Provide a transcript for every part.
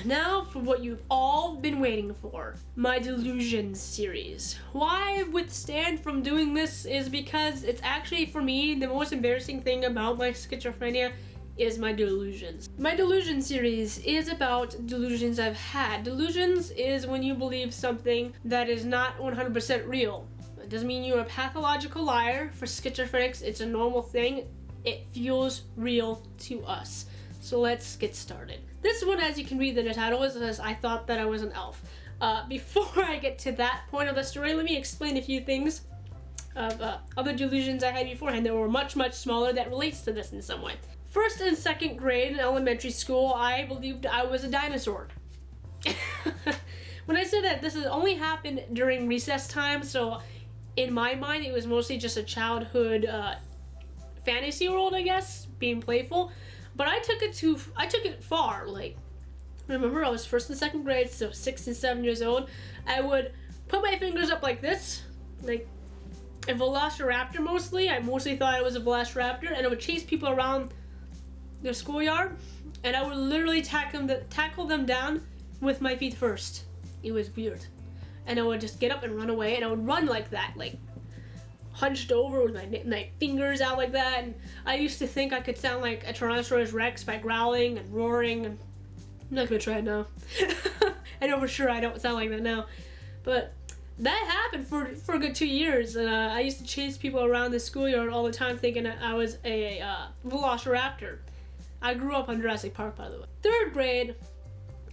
now for what you've all been waiting for, my Delusion series. Why I withstand from doing this is because it's actually, for me, the most embarrassing thing about my schizophrenia is my delusions. My Delusion series is about delusions I've had. Delusions is when you believe something that is not 100% real. It doesn't mean you're a pathological liar. For schizophrenics, it's a normal thing. It feels real to us. So let's get started. This one, as you can read in the title, is says I thought that I was an elf. Before I get to that point of the story, let me explain a few things of other delusions I had beforehand that were much, much smaller that relates to this in some way. First and second grade in elementary school, I believed I was a dinosaur. When I say that, this has only happened during recess time, so in my mind, it was mostly just a childhood fantasy world, I guess, being playful. But I took it far. Like, remember, I was first and second grade, so 6 and 7 years old. I would put my fingers up like this, like a velociraptor mostly. I mostly thought I was a velociraptor, and I would chase people around the schoolyard, and I would literally tackle them down with my feet first. It was weird. And I would just get up and run away, and I would run like that, like hunched over with my fingers out like that. And I used to think I could sound like a Tyrannosaurus Rex by growling and roaring, and I'm not gonna try it now. I know for sure I don't sound like that now, but that happened for a good 2 years, and I used to chase people around the schoolyard all the time thinking I was a velociraptor. I grew up on Jurassic Park, by the way. Third grade,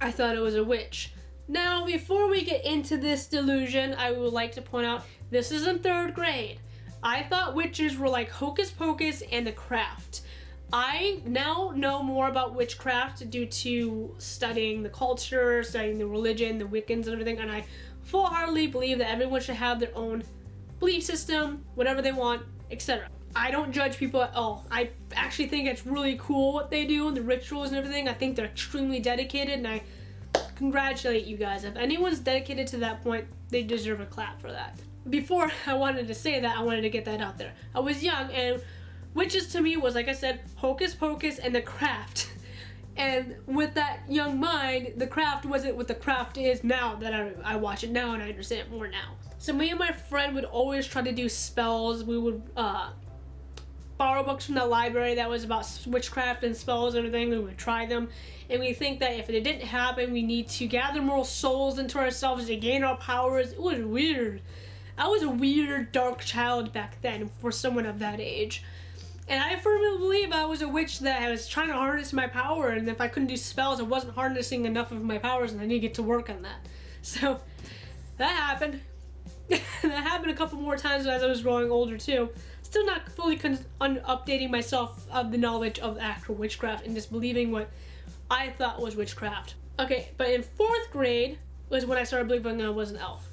I thought it was a witch. Now, before we get into this delusion, I would like to point out, this is in third grade. I thought witches were like Hocus Pocus and The Craft. I now know more about witchcraft due to studying the culture, studying the religion, the Wiccans and everything, and I full-heartedly believe that everyone should have their own belief system, whatever they want, etc. I don't judge people at all. I actually think it's really cool what they do and the rituals and everything. I think they're extremely dedicated, and I congratulate you guys. If anyone's dedicated to that point, they deserve a clap for that. Before I wanted to say that, I wanted to get that out there. I was young, and witches to me was, like I said, Hocus Pocus and The Craft. And with that young mind, The Craft wasn't what The Craft is now that I watch it now and I understand it more now. So me and my friend would always try to do spells. We would borrow books from the library that was about witchcraft and spells and everything. We would try them, and we think that if it didn't happen, we need to gather more souls into ourselves to gain our powers. It was weird. I was a weird, dark child back then for someone of that age. And I firmly believe I was a witch that was trying to harness my power, and if I couldn't do spells, I wasn't harnessing enough of my powers, and I need to get to work on that. So, that happened. That happened a couple more times as I was growing older too. Still not fully updating myself of the knowledge of actual witchcraft and just believing what I thought was witchcraft. Okay, but in 4th grade was when I started believing I was an elf.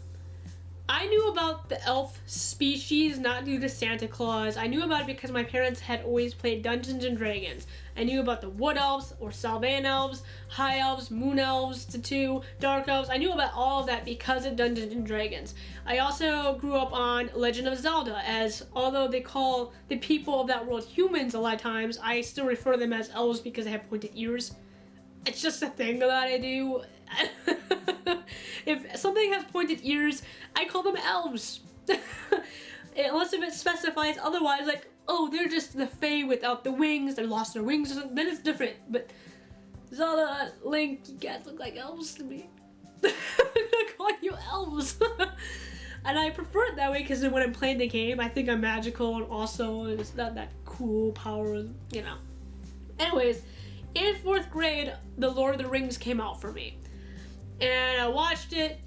I knew about the elf species not due to Santa Claus. I knew about it because my parents had always played Dungeons and Dragons. I knew about the wood elves or Sylvan elves, high elves, moon elves, the two, dark elves. I knew about all of that because of Dungeons and Dragons. I also grew up on Legend of Zelda, as although they call the people of that world humans a lot of times, I still refer to them as elves because they have pointed ears. It's just a thing that I do. If something has pointed ears, I call them elves. Unless if it specifies otherwise, like, oh, they're just the Fae without the wings, they lost their wings or something, then it's different. But Zelda, Link, you guys look like elves to me. I'm gonna call you elves. And I prefer it that way because when I'm playing the game, I think I'm magical and also it's not that cool power, you know. Anyways, in 4th grade, The Lord of the Rings came out for me. And I watched it.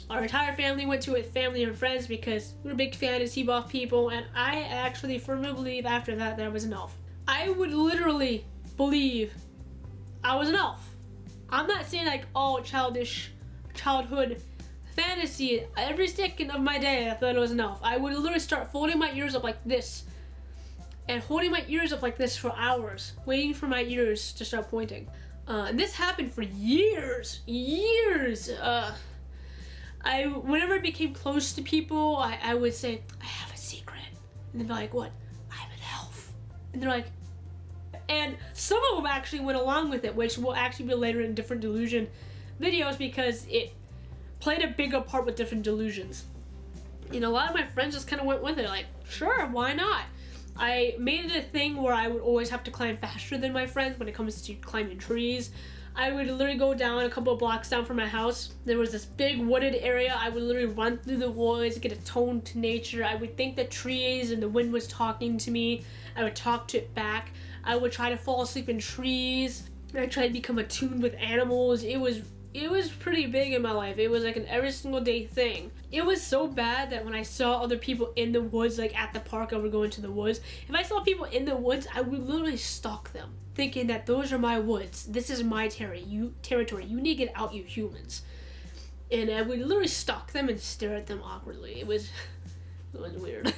Our entire family went to it, family and friends, because we're big fantasy buff people, and I actually firmly believe after that I was an elf. I would literally believe I was an elf. I'm not saying like all childhood fantasy. Every second of my day I thought I was an elf. I would literally start folding my ears up like this and holding my ears up like this for hours, waiting for my ears to start pointing. And this happened for years. Whenever I became close to people, I would say, I have a secret. And they'd be like, what? I'm an elf. And they're like, and some of them actually went along with it, which will actually be later in a different delusion. videos because it played a bigger part with different delusions. And a lot of my friends just kind of went with it, like, sure, why not? I made it a thing where I would always have to climb faster than my friends when it comes to climbing trees. I would literally go down a couple of blocks down from my house. There was this big wooded area. I would literally run through the woods, get a tone to nature. I would think the trees and the wind was talking to me. I would talk to it back. I would try to fall asleep in trees. I tried to become attuned with animals. It was pretty big in my life. It was like an every single day thing. It was so bad that when I saw other people in the woods, like at the park, I would go into the woods. If I saw people in the woods, I would literally stalk them, thinking that those are my woods. This is my territory. You need to get out, you humans. And I would literally stalk them and stare at them awkwardly. It was weird.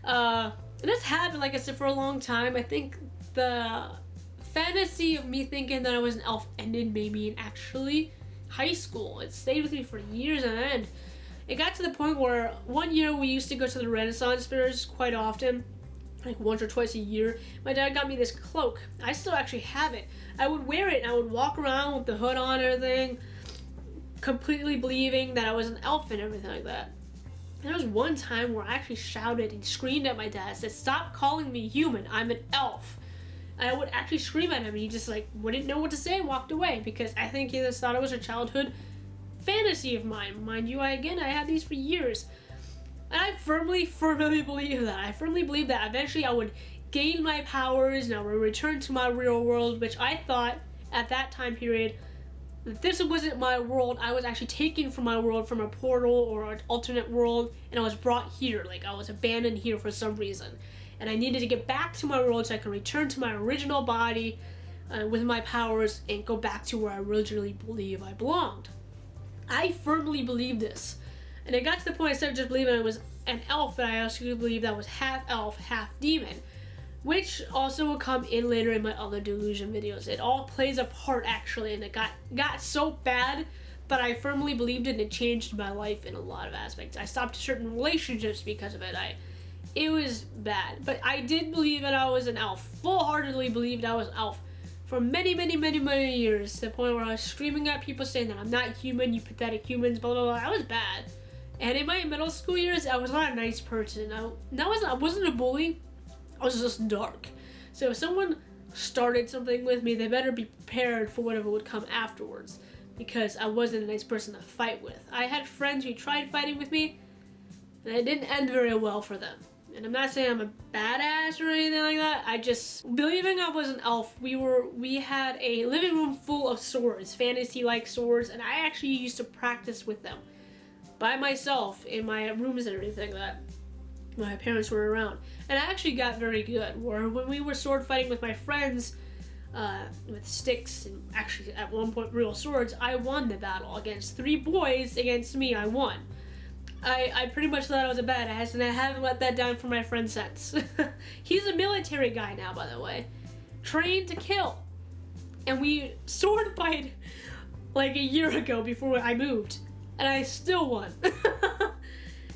And this happened, like I said, for a long time. I think the fantasy of me thinking that I was an elf ended maybe in actually high school. It stayed with me for years on end. It got to the point where one year we used to go to the Renaissance fairs quite often, like once or twice a year. My dad got me this cloak. I still actually have it. I would wear it and I would walk around with the hood on and everything, completely believing that I was an elf and everything like that. And there was one time where I actually shouted and screamed at my dad, said, "Stop calling me human, I'm an elf." I would actually scream at him and he just like wouldn't know what to say and walked away because I think he just thought it was a childhood fantasy of mine. Mind you, I had these for years. And I firmly believe that. I firmly believe that eventually I would gain my powers and I would return to my real world, which I thought at that time period that this wasn't my world. I was actually taken from my world, from a portal or an alternate world, and I was brought here. Like I was abandoned here for some reason. And I needed to get back to my world so I could return to my original body with my powers and go back to where I originally believe I belonged. I firmly believe this. And it got to the point I started just believing I was an elf, but I also believed I was half elf, half demon, which also will come in later in my other delusion videos. It all plays a part actually, and it got so bad that I firmly believed it and it changed my life in a lot of aspects. I stopped certain relationships because of it. It was bad, but I did believe that I was an elf. Full-heartedly believed I was an elf for many years, to the point where I was screaming at people saying that I'm not human, you pathetic humans, blah, blah, blah. I was bad. And in my middle school years, I was not a nice person. I wasn't a bully. I was just dark. So if someone started something with me, they better be prepared for whatever would come afterwards, because I wasn't a nice person to fight with. I had friends who tried fighting with me, and it didn't end very well for them. And I'm not saying I'm a badass or anything like that. I just, believing I was an elf, we had a living room full of swords, fantasy-like swords, and I actually used to practice with them by myself in my rooms and everything that my parents were around. And I actually got very good, where when we were sword fighting with my friends, with sticks and actually at one point real swords, I won the battle. Against 3 boys against me, I won. I pretty much thought I was a badass, and I haven't let that down for my friend since. He's a military guy now, by the way. Trained to kill. And we sword fight like a year ago before I moved. And I still won.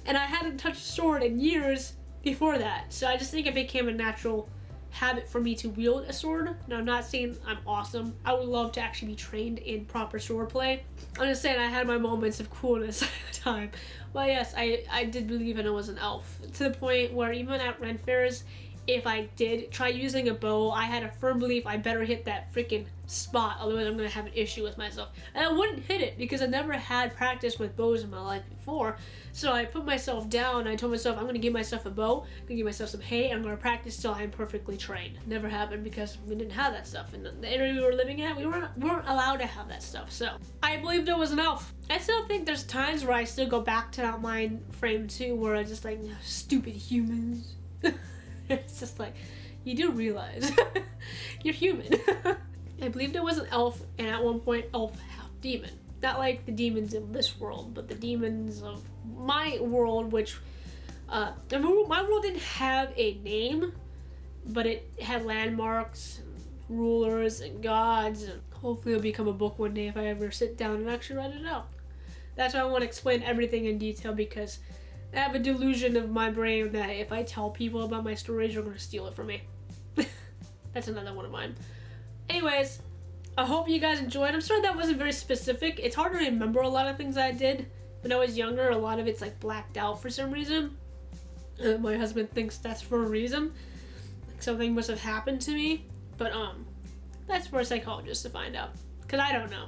And I hadn't touched a sword in years before that. So I just think it became a natural habit for me to wield a sword. Now, I'm not saying I'm awesome. I would love to actually be trained in proper sword play. I'm just saying I had my moments of coolness at the time. Well, yes, I did believe I was an elf, to the point where even at Ren fairs, if I did try using a bow, I had a firm belief I better hit that freaking spot, otherwise I'm going to have an issue with myself. And I wouldn't hit it because I never had practice with bows in my life before. So I put myself down and I told myself I'm going to give myself a bow, I'm going to give myself some hay, and I'm going to practice till I'm perfectly trained. Never happened because we didn't have that stuff. In the area we were living at, we weren't allowed to have that stuff. So I believed I was an elf. I still think there's times where I still go back to that mind frame too, where I just like, stupid humans. It's just like, you do realize you're human. I believed I was an elf, and at one point elf half demon. Not like the demons in this world, but the demons of my world, which my world didn't have a name, but it had landmarks and rulers and gods, and hopefully it'll become a book one day if I ever sit down and actually write it out. That's why I want to explain everything in detail, because I have a delusion of my brain that if I tell people about my stories, they're going to steal it from me. That's another one of mine. Anyways, I hope you guys enjoyed. I'm sorry that wasn't very specific. It's hard to remember a lot of things I did when I was younger. A lot of it's like blacked out for some reason. My husband thinks that's for a reason. Like something must have happened to me. But that's for a psychologist to find out. Because I don't know.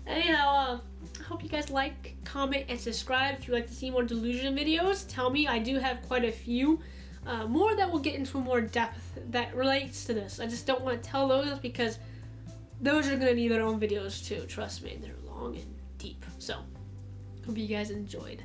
Anyhow, I hope you guys like, comment, and subscribe if you'd like to see more Delusion videos. Tell me, I do have quite a few. More that will get into more depth that relates to this. I just don't want to tell those because those are going to need their own videos too. Trust me, they're long and deep. So, hope you guys enjoyed.